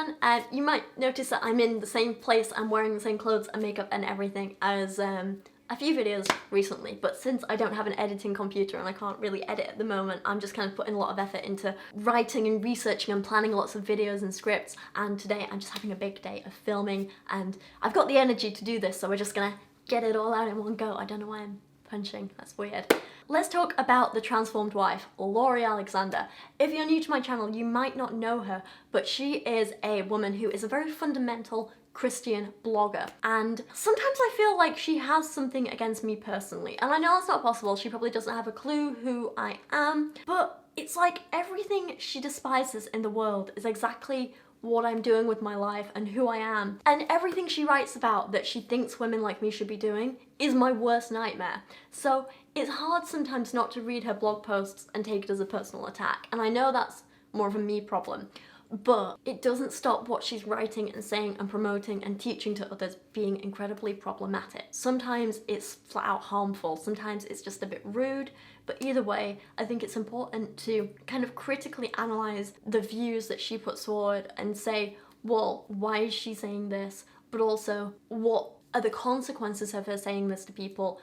everyone. You might notice that I'm in the same place, I'm wearing the same clothes and makeup and everything as a few videos recently, but since I don't have an editing computer and I can't really edit at the moment, I'm just kind of putting a lot of effort into writing and researching and planning lots of videos and scripts, and today I'm just having a big day of filming and I've got the energy to do this, so we're just gonna get it all out in one go. I don't know why I'm punching, that's weird. Let's talk about the transformed wife, Lori Alexander. If you're new to my channel, you might not know her, but she is a woman who is a very fundamental Christian blogger, and sometimes I feel like she has something against me personally, and I know that's not possible. She probably doesn't have a clue who I am, but it's like everything she despises in the world is exactly what I'm doing with my life and who I am, and everything she writes about that she thinks women like me should be doing is my worst nightmare. So it's hard sometimes not to read her blog posts and take it as a personal attack, and I know that's more of a me problem, but it doesn't stop what she's writing and saying and promoting and teaching to others being incredibly problematic. Sometimes it's flat out harmful, sometimes it's just a bit rude, but either way, I think it's important to kind of critically analyze the views that she puts forward and say, well, why is she saying this? But also, what are the consequences of her saying this to people?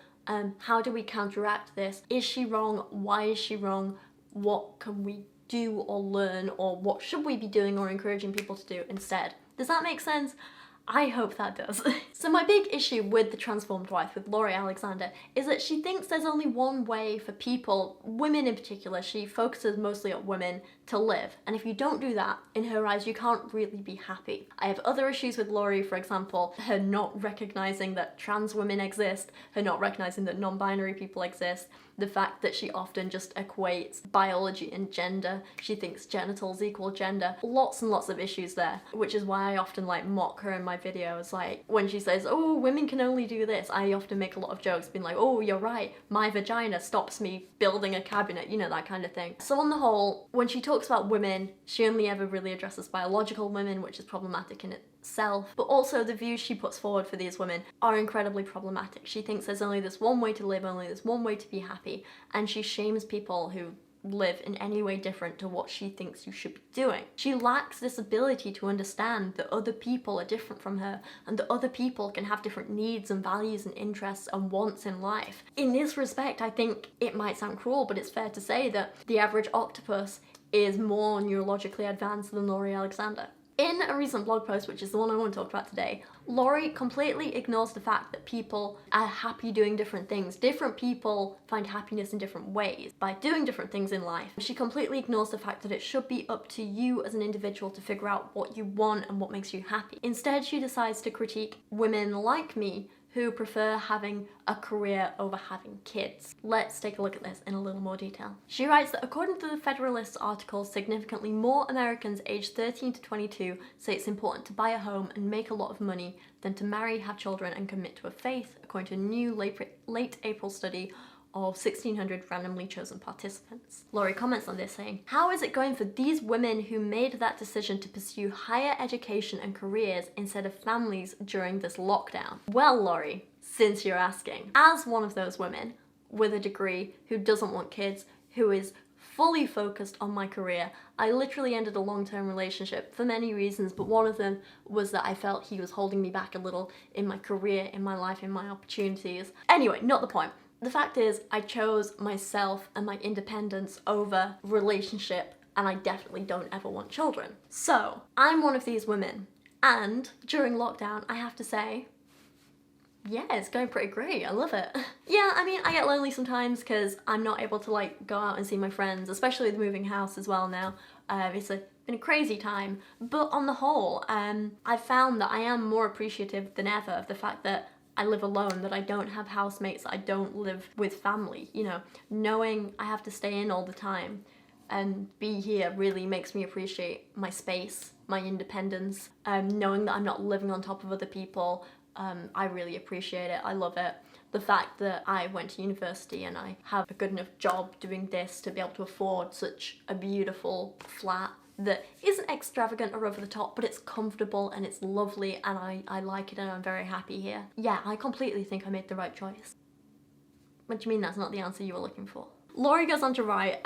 How do we counteract this? Is she wrong? Why is she wrong? What can we do or learn, or what should we be doing or encouraging people to do instead? Does that make sense? I hope that does. So my big issue with the transformed wife, with Lori Alexander, is that she thinks there's only one way for people, women in particular, she focuses mostly on women, to live. And if you don't do that, in her eyes, you can't really be happy. I have other issues with Lori, for example, her not recognizing that trans women exist, her not recognizing that non-binary people exist, the fact that she often just equates biology and gender. She thinks genitals equal gender. Lots and lots of issues there, which is why I often like mock her in my videos. Like when she says, oh, women can only do this, I often make a lot of jokes being like, oh, you're right, my vagina stops me building a cabinet, you know, that kind of thing. So on the whole, when she talks about women, she only ever really addresses biological women, which is problematic in itself, but also the views she puts forward for these women are incredibly problematic. She thinks there's only this one way to live, only this one way to be happy, and she shames people who live in any way different to what she thinks you should be doing. She lacks this ability to understand that other people are different from her and that other people can have different needs and values and interests and wants in life. In this respect, I think it might sound cruel, but it's fair to say that the average octopus is more neurologically advanced than Lori Alexander. In a recent blog post, which is the one I want to talk about today, Lori completely ignores the fact that people are happy doing different things. Different people find happiness in different ways by doing different things in life. She completely ignores the fact that it should be up to you as an individual to figure out what you want and what makes you happy. Instead, she decides to critique women like me who prefer having a career over having kids. Let's take a look at this in a little more detail. She writes that according to the Federalist article, significantly more Americans aged 13 to 22 say it's important to buy a home and make a lot of money than to marry, have children, and commit to a faith, according to a new late April study of 1,600 randomly chosen participants. Lori comments on this saying, how is it going for these women who made that decision to pursue higher education and careers instead of families during this lockdown? Well, Lori, since you're asking, as one of those women with a degree who doesn't want kids, who is fully focused on my career, I literally ended a long-term relationship for many reasons, but one of them was that I felt he was holding me back a little in my career, in my life, in my opportunities. Anyway, not the point. The fact is, I chose myself and my independence over relationship, and I definitely don't ever want children. So, I'm one of these women, and during lockdown, I have to say, yeah, it's going pretty great. I love it. Yeah, I mean, I get lonely sometimes because I'm not able to like go out and see my friends, especially with moving house as well now. It's been a crazy time, but on the whole, I've found that I am more appreciative than ever of the fact that I live alone, that I don't have housemates, that I don't live with family, you know. Knowing I have to stay in all the time and be here really makes me appreciate my space, my independence. Knowing that I'm not living on top of other people, I really appreciate it. I love it. The fact that I went to university and I have a good enough job doing this to be able to afford such a beautiful flat that isn't extravagant or over the top, but it's comfortable and it's lovely, and I like it and I'm very happy here. Yeah, I completely think I made the right choice. What do you mean that's not the answer you were looking for? Lori goes on to write,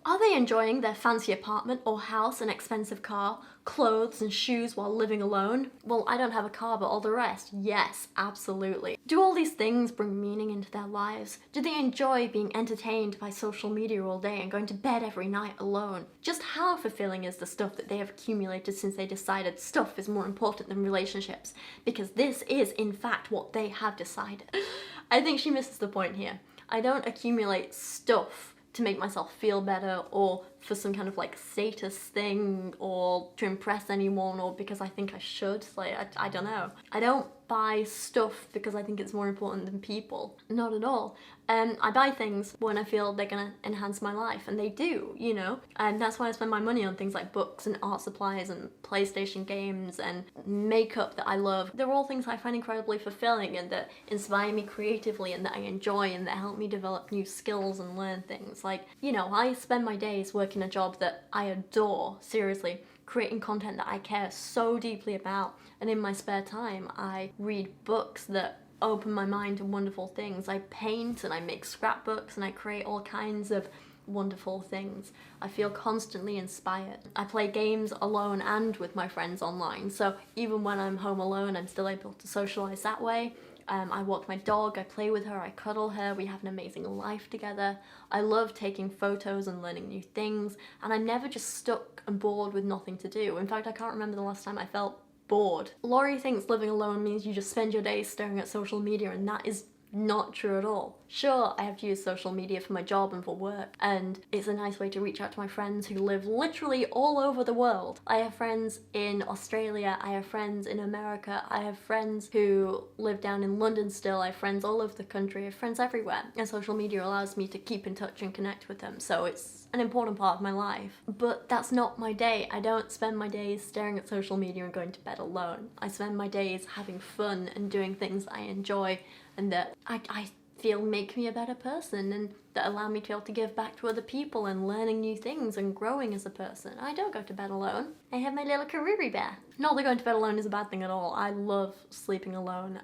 Are they enjoying their fancy apartment or house and expensive car, clothes and shoes while living alone? Well, I don't have a car, but all the rest, yes, absolutely. Do all these things bring meaning into their lives? Do they enjoy being entertained by social media all day and going to bed every night alone? Just how fulfilling is the stuff that they have accumulated since they decided stuff is more important than relationships? Because this is, in fact, what they have decided. I think she misses the point here. I don't accumulate stuff to make myself feel better or for some kind of like status thing or to impress anyone or because I think I should. Like, I don't know. I don't buy stuff because I think it's more important than people. Not at all. I buy things when I feel they're gonna enhance my life, and they do, you know? And that's why I spend my money on things like books and art supplies and PlayStation games and makeup that I love. They're all things I find incredibly fulfilling and that inspire me creatively and that I enjoy and that help me develop new skills and learn things. Like, you know, I spend my days working a job that I adore, seriously, creating content that I care so deeply about, and in my spare time I read books that open my mind to wonderful things. I paint and I make scrapbooks and I create all kinds of wonderful things. I feel constantly inspired. I play games alone and with my friends online, so even when I'm home alone I'm still able to socialize that way. I walk my dog, I play with her, I cuddle her, we have an amazing life together. I love taking photos and learning new things, and I'm never just stuck and bored with nothing to do. In fact, I can't remember the last time I felt bored. Laurie thinks living alone means you just spend your days staring at social media, and that is not true at all. Sure, I have to use social media for my job and for work, and it's a nice way to reach out to my friends who live literally all over the world. I have friends in Australia, I have friends in America, I have friends who live down in London still, I have friends all over the country, I have friends everywhere, and social media allows me to keep in touch and connect with them, so it's an important part of my life. But that's not my day. I don't spend my days staring at social media and going to bed alone. I spend my days having fun and doing things I enjoy and that I feel make me a better person and that allow me to be able to give back to other people and learning new things and growing as a person. I don't go to bed alone. I have my little Kariri bear. Not that going to bed alone is a bad thing at all. I love sleeping alone.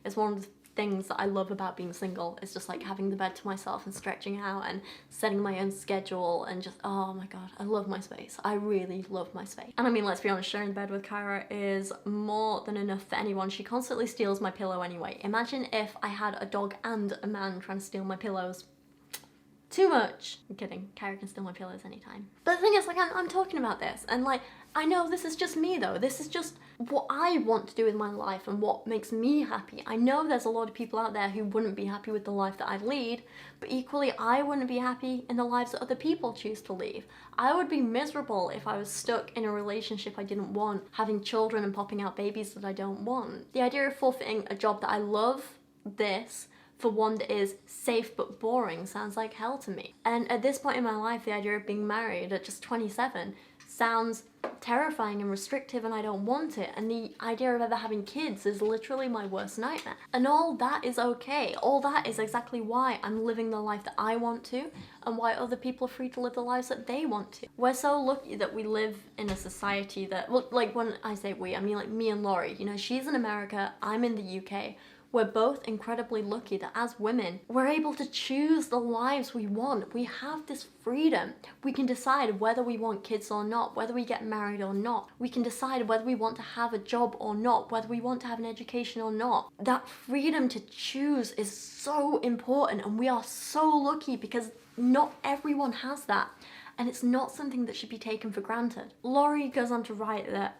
It's one of the things that I love about being single. It's just like having the bed to myself and stretching out and setting my own schedule and just, oh my god, I love my space. I really love my space. And I mean, let's be honest, sharing the bed with Kyra is more than enough for anyone. She constantly steals my pillow anyway. Imagine if I had a dog and a man trying to steal my pillows. Too much. I'm kidding. Kyra can steal my pillows anytime. But the thing is, like, I'm talking about this, and like, I know this is just me though. This is just what I want to do with my life and what makes me happy. I know there's a lot of people out there who wouldn't be happy with the life that I lead, but equally I wouldn't be happy in the lives that other people choose to live. I would be miserable if I was stuck in a relationship I didn't want, having children and popping out babies that I don't want. The idea of forfeiting a job that I love, this, for one that is safe but boring sounds like hell to me. And at this point in my life, the idea of being married at just 27 sounds terrifying and restrictive, and I don't want it. And the idea of ever having kids is literally my worst nightmare. And all that is okay. All that is exactly why I'm living the life that I want to, and why other people are free to live the lives that they want to. We're so lucky that we live in a society that, well, like when I say we, I mean like me and Laurie. You know, she's in America, I'm in the UK. We're both incredibly lucky that as women, we're able to choose the lives we want. We have this freedom. We can decide whether we want kids or not, whether we get married or not. We can decide whether we want to have a job or not, whether we want to have an education or not. That freedom to choose is so important, and we are so lucky because not everyone has that. And it's not something that should be taken for granted. Laurie goes on to write that,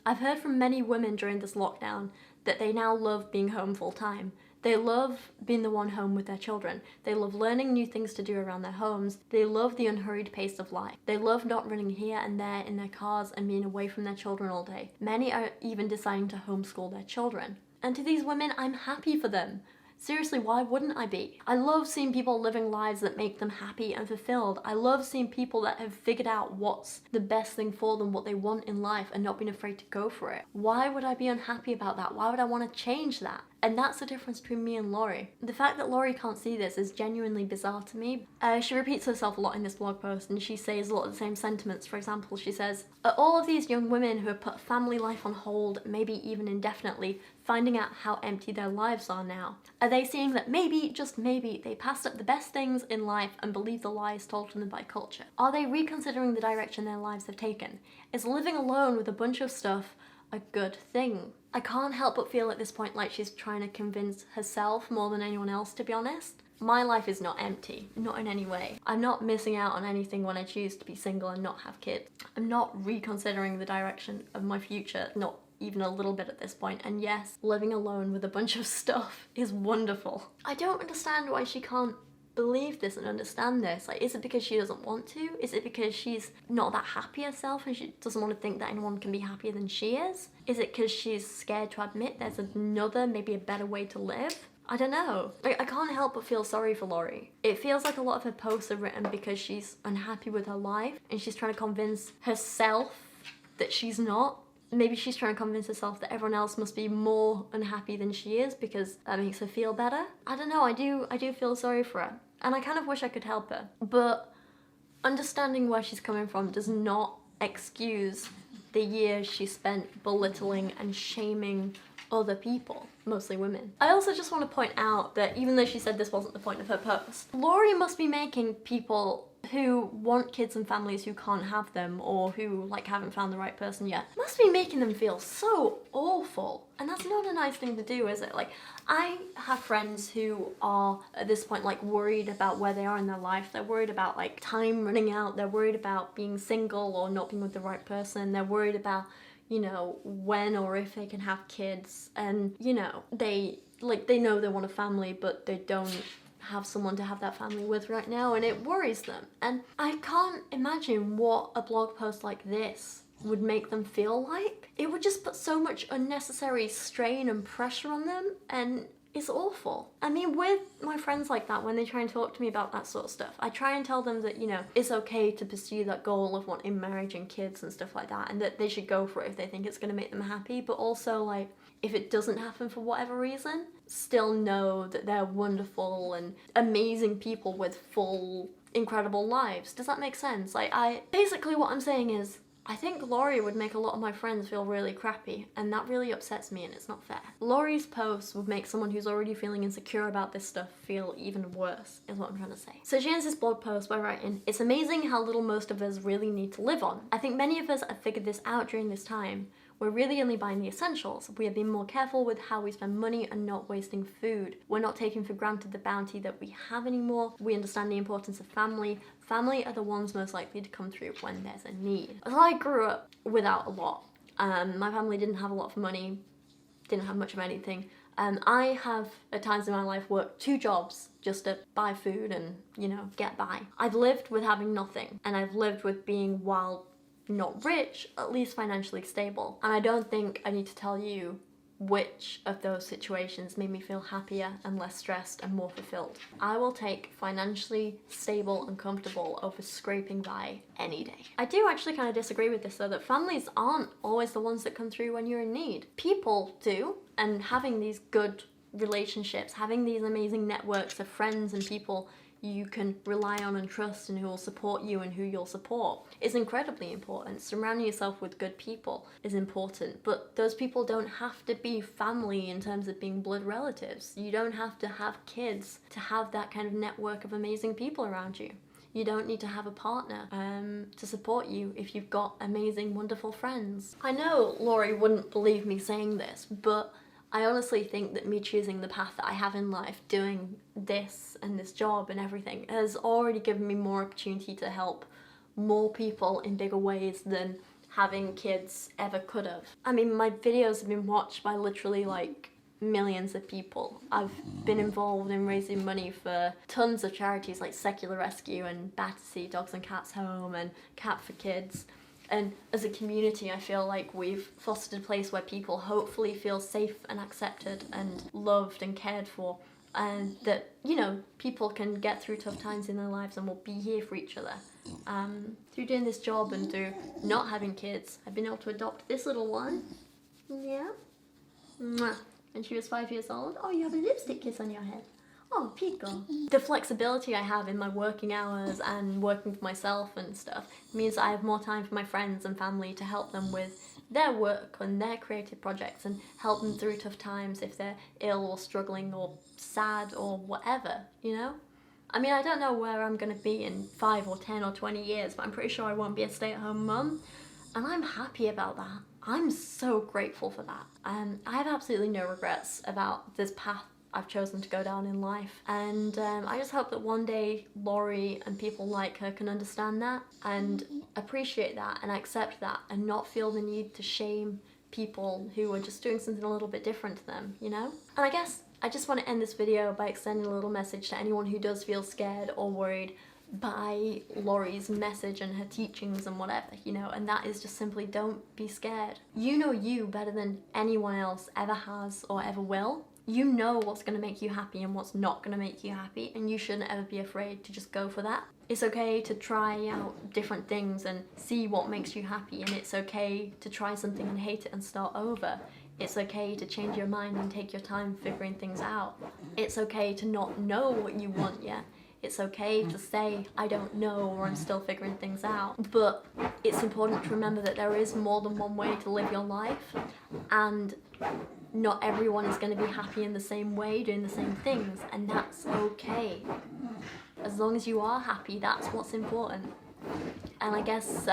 I've heard from many women during this lockdown that they now love being home full time. They love being the one home with their children. They love learning new things to do around their homes. They love the unhurried pace of life. They love not running here and there in their cars and being away from their children all day. Many are even deciding to homeschool their children. And to these women, I'm happy for them. Seriously, why wouldn't I be? I love seeing people living lives that make them happy and fulfilled. I love seeing people that have figured out what's the best thing for them, what they want in life, and not being afraid to go for it. Why would I be unhappy about that? Why would I want to change that? And that's the difference between me and Laurie. The fact that Laurie can't see this is genuinely bizarre to me. She repeats herself a lot in this blog post, and she says a lot of the same sentiments. For example, she says, "Are all of these young women who have put family life on hold, maybe even indefinitely, finding out how empty their lives are now? Are they seeing that maybe, just maybe, they passed up the best things in life and believe the lies told to them by culture? Are they reconsidering the direction their lives have taken? Is living alone with a bunch of stuff a good thing?" I can't help but feel at this point like she's trying to convince herself more than anyone else, to be honest. My life is not empty, not in any way. I'm not missing out on anything when I choose to be single and not have kids. I'm not reconsidering the direction of my future, not even a little bit at this point. And yes, living alone with a bunch of stuff is wonderful. I don't understand why she can't believe this and understand this. Like, is it because she doesn't want to? Is it because she's not that happy herself and she doesn't want to think that anyone can be happier than she is? Is it because she's scared to admit there's another, maybe a better way to live? I don't know. Like, I can't help but feel sorry for Laurie. It feels like a lot of her posts are written because she's unhappy with her life and she's trying to convince herself that she's not. Maybe she's trying to convince herself that everyone else must be more unhappy than she is because that makes her feel better. I don't know, I do feel sorry for her. And I kind of wish I could help her. But understanding where she's coming from does not excuse the years she spent belittling and shaming other people, mostly women. I also just want to point out that even though she said this wasn't the point of her post, Laurie must be making people who want kids and families who can't have them, or who like haven't found the right person yet, must be making them feel so awful. And that's not a nice thing to do, is it? Like, I have friends who are at this point like worried about where they are in their life. They're worried about like time running out. They're worried about being single or not being with the right person. They're worried about, you know, when or if they can have kids. And, you know, they know they want a family, but they don't have someone to have that family with right now, and it worries them. And I can't imagine what a blog post like this would make them feel like. It would just put so much unnecessary strain and pressure on them, and it's awful. I mean, with my friends like that, when they try and talk to me about that sort of stuff, I try and tell them that, you know, it's okay to pursue that goal of wanting marriage and kids and stuff like that, and that they should go for it if they think it's going to make them happy. But also, like, if it doesn't happen for whatever reason, still know that they're wonderful and amazing people with full, incredible lives. Does that make sense? Like, basically what I'm saying is, I think Laurie would make a lot of my friends feel really crappy, and that really upsets me, and it's not fair. Laurie's posts would make someone who's already feeling insecure about this stuff feel even worse, is what I'm trying to say. So she ends this blog post by writing, "It's amazing how little most of us really need to live on. I think many of us have figured this out during this time. We're really only buying the essentials. We are being more careful with how we spend money and not wasting food. We're not taking for granted the bounty that we have anymore. We understand the importance of family. Family are the ones most likely to come through when there's a need." So I grew up without a lot. My family didn't have a lot of money, didn't have much of anything. I have, at times in my life, worked 2 jobs just to buy food and, you know, get by. I've lived with having nothing, and I've lived with being, while not rich, at least financially stable. And I don't think I need to tell you which of those situations made me feel happier and less stressed and more fulfilled. I will take financially stable and comfortable over scraping by any day. I do actually kind of disagree with this though, that families aren't always the ones that come through when you're in need. People do, and having these good relationships, having these amazing networks of friends and people you can rely on and trust and who will support you and who you'll support is incredibly important. Surrounding yourself with good people is important, but those people don't have to be family in terms of being blood relatives. You don't have to have kids to have that kind of network of amazing people around you. You don't need to have a partner to support you if you've got amazing, wonderful friends. I know Laurie wouldn't believe me saying this, but I honestly think that me choosing the path that I have in life, doing this and this job and everything, has already given me more opportunity to help more people in bigger ways than having kids ever could have. I mean, my videos have been watched by literally like millions of people. I've been involved in raising money for tons of charities like Secular Rescue and Battersea Dogs and Cats Home and Cat for Kids. And as a community, I feel like we've fostered a place where people hopefully feel safe and accepted and loved and cared for, and that, you know, people can get through tough times in their lives and will be here for each other. Through doing this job and through not having kids, I've been able to adopt this little one. Yeah. Mwah. and she was 5 years old. Oh, you have a lipstick kiss on your head. Oh, Pico. The flexibility I have in my working hours and working for myself and stuff means I have more time for my friends and family to help them with their work and their creative projects and help them through tough times if they're ill or struggling or sad or whatever, you know? I mean, I don't know where I'm gonna be in 5 or 10 or 20 years, but I'm pretty sure I won't be a stay-at-home mum, and I'm happy about that. I'm so grateful for that. I have absolutely no regrets about this path I've chosen to go down in life, and I just hope that one day Laurie and people like her can understand that and appreciate that and accept that and not feel the need to shame people who are just doing something a little bit different to them, you know? And I guess I just want to end this video by extending a little message to anyone who does feel scared or worried by Laurie's message and her teachings and whatever, you know, and that is just simply don't be scared. You know you better than anyone else ever has or ever will. You know what's going to make you happy and what's not going to make you happy, and you shouldn't ever be afraid to just go for that. It's okay to try out different things and see what makes you happy, and it's okay to try something and hate it and start over. It's okay to change your mind and take your time figuring things out. It's okay to not know what you want yet. It's okay to say, I don't know, or I'm still figuring things out. But it's important to remember that there is more than one way to live your life, and not everyone is going to be happy in the same way, doing the same things, and that's okay. As long as you are happy, that's what's important. And I guess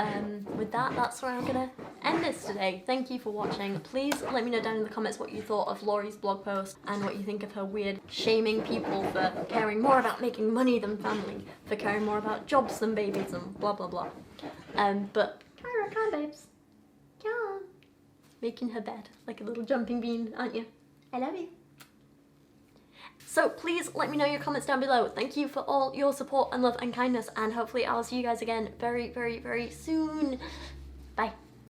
with that, that's where I'm gonna end this today. Thank you for watching. Please let me know down in the comments what you thought of Laurie's blog post and what you think of her weird shaming people for caring more about making money than family, for caring more about jobs than babies and blah blah blah. But come on babes, come on. Making her bed like a little jumping bean, aren't you? I love you. So please let me know your comments down below. Thank you for all your support and love and kindness, and hopefully I'll see you guys again very, very, very soon. Bye.